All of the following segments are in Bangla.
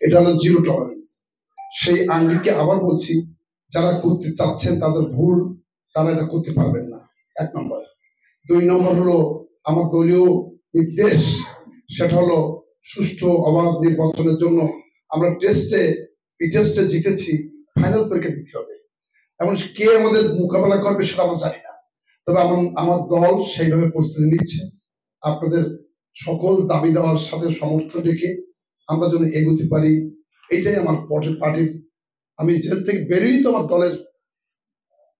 এটা হলো জিরো টলারেন্স। সেই আঙ্গিকে আবার বলছি, যারা করতে চাচ্ছেন তাদের ভুল, তারা এটা করতে পারবেন না, 1 নম্বর। 2 নম্বর হলো আমার দলীয় নির্দেশ, সেটা হলো সুষ্ঠু অবাধ নির্বাচনের জন্য আমরা টেস্টে জিতেছি, ফাইনাল পরীক্ষা দিতে হবে। এমন কে আমাদের মোকাবেলা করবে সেটা আমরা জানি না, তবে আমার দল সেইভাবে প্রস্তুতি নিচ্ছে। আপনাদের সকল দাবি দেওয়ার সাথে সমর্থন রেখে আমরা যেন এগোতে পারি, এইটাই আমার পার্টির। আমি জেল থেকে বেরিয়ে তো আমার দলের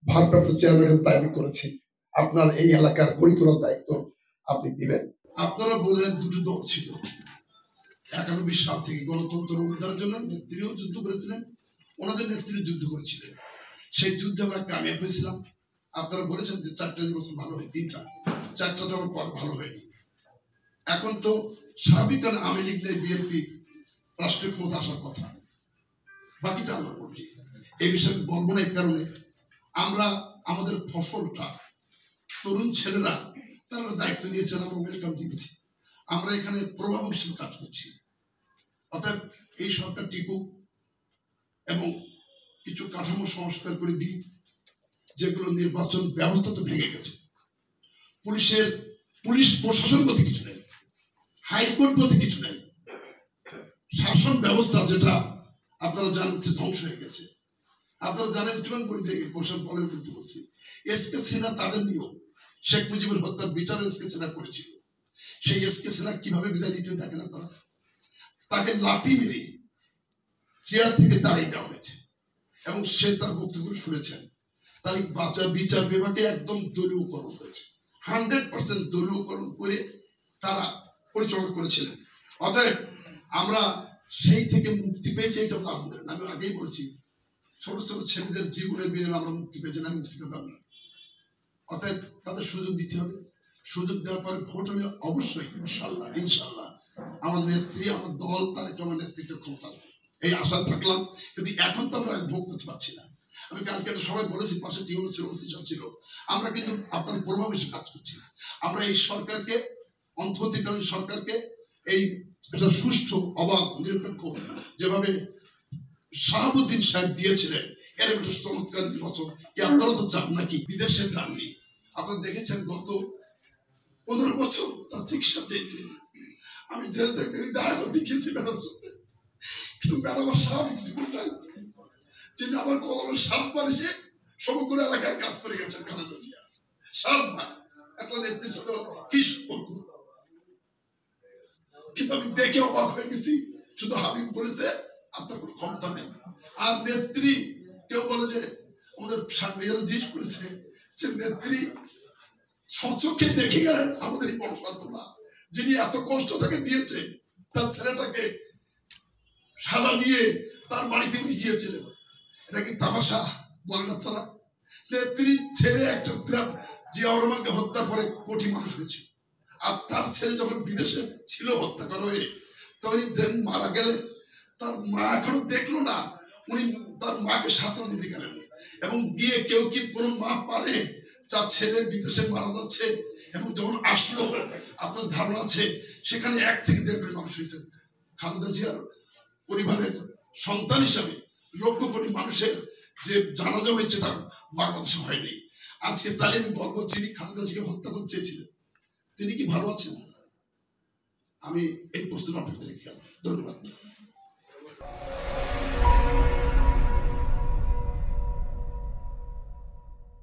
ভারপ্রাপ্ত চেয়ারম্যানের দাবি করেছি, আপনার এই এলাকার গড়ি তোলার দায়িত্ব আপনি দিবেন। আপনারা বলেন দুটো দল ছিল, 91 সাল থেকে গণতন্ত্র উদ্ধারের জন্য নেত্রীও যুদ্ধ করেছিলেন, ওনাদের নেত্রী যুদ্ধ করেছিলেন। সেই যুদ্ধে আমরা কামিয়াব হয়েছিলাম। আপনারা বলেছেন যে 4টা নির্বাচন ভালো হয়, 4টা তো আমার ভালো হয়নি। এখন তো স্বাভাবিক কারণে আওয়ামী লীগ নেই, বিএনপি রাষ্ট্রীয় ক্ষমতা আসার কথা, বাকিটা আল্লাহর মর্জি। এই বিষয়ে বলবো না, এই কারণে আমরা আমাদের ফসলটা তরুণ ছেলেরা তারা দায়িত্ব নিয়েছেন, আমরা ওয়েলকাম দিয়েছি। আমরা এখানে প্রভাবক হিসেবে কাজ করছি। অর্থাৎ এই সরকার টিকুক এবং কিছু কাঠামো সংস্কার করে দিই, যেগুলো নির্বাচন ব্যবস্থা তো ভেঙে গেছে। পুলিশ প্রশাসন বলতে কিছু নেই, হাইকোর্ট বলতে কিছু নেই, শাসন ব্যবস্থা যেটা আপনারা জানেন ধ্বংস হয়ে গেছে। আপনারা জানেন চুয়ান পরিতে প্রশাসন বলেন বলতে বলছি, এসকে সিনহা তাদের নিয়ম শেখ মুজিবের হত্যার বিচার এসকে সিনহা করেছিল। সেই এসকে সিনহা কিভাবে বিদায় দিতে দেখেন আপনারা, তাকে লাথি মেরে চেয়ার থেকে দাঁড়িয়ে দেওয়া হয়েছে এবং সে তার বক্তব্য শুনেছেন। তার বিচার বিভাগে একদম দলীয়করণ হয়েছে, 100% দলীয়করণ করে তারা পরিচালনা করেছিলেন। অতএব আমরা সেই থেকে মুক্তি পেয়েছি, এটা আমাদের। আমি আগেই বলছি, ছোট ছোট ছেলেদের জীবনের বিনিময়ে আমরা মুক্তি পেয়েছি, না মুক্তি পেতাম না। অতএব তাদের সুযোগ দিতে হবে। সুযোগ দেওয়ার পরে ভোট হলে অবশ্যই ইনশাল্লাহ আমার নেত্রী, আমার দল, তার একটা আমার নেতৃত্বের ক্ষমতা হবে, এই আশা থাকলাম। কিন্তু এখন তো আমরা ভোগ করতে পারছি না। আমি কালকে একটা সবাই বলেছি, পাশে টিউন ছিল, আমরা কিন্তু আপনার প্রভাব হিসেবে কাজ করছি। আমরা এই সরকারকে, অন্তর্বর্তীকালীন সরকারকে, এই একটা সুষ্ঠু অবাধ নিরপেক্ষ যেভাবে শাহাবুদ্দিন সাহেব দিয়েছিলেন, এর একটা চমৎকার নির্বাচন কি আপনারা তো চান নাকি? বিদেশে যাননি, আপনারা দেখেছেন গত 15 বছর তার চিকিৎসা চেয়েছে। আমি জেল থেকে দেখা দেখিয়েছি ম্যাডাম সাথে, কিন্তু ম্যাডাম আমার স্বাভাবিক জীবন নাই। যিনি আমার কলমের 7 বার এসে সমগ্র এলাকায় কাজ করে গেছেন, খালেদা জিয়া 7 বার। একটা নেত্রীর সাথে কি সম্পর্ক? কিন্তু আমি দেখে অবাক হয়ে গেছি, শুধু হাবিব বলেছে আপনার কোনো ক্ষমতা নেই। আর নেত্রী কেউ বলে যে আমাদের সাংবাদিকরা জিজ্ঞেস করেছে যে নেত্রী সচক্ষে দেখে গেলেন আমাদের এই বড় সাধনা, যিনি এত কষ্ট তাকে দিয়েছে, তার ছেলেটাকে সাদা দিয়ে তার বাড়িতে উনি গিয়েছিলেন। এটা কি তামাশা বলেন আপনারা? নেত্রী ছেলে একটা জিয়াউর রহমানকে হত্যার পরে কোটি মানুষ হয়েছে, আর তার ছেলে যখন বিদেশে ছিল হত্যা করা হয়ে, তখন মারা গেলেন, তার মা এখনো দেখলো না, উনি তার মাকে সাঁতরা দিতে গেলেন। এবং গিয়ে কেউ কি কোনো মা পারে যার ছেলে বিদেশে মারা যাচ্ছে, এবং যখন আসলো আপনার ধারণা আছে সেখানে 1 থেকে 1.5 কোটি মানুষ হয়েছে। খালেদা জিয়ার পরিবারের সন্তান হিসাবে লক্ষ কোটি মানুষের যে জানাজা হয়েছে তা বাংলাদেশে হয়নি। আজকে তাহলে আমি বলবো, যিনি খালেদা জিয়াকে হত্যা করতে চেয়েছিলেন তিনি কি ভালো আছেন? আমি এই প্রশ্ন আপনাদের রেখে গেলাম। ধন্যবাদ।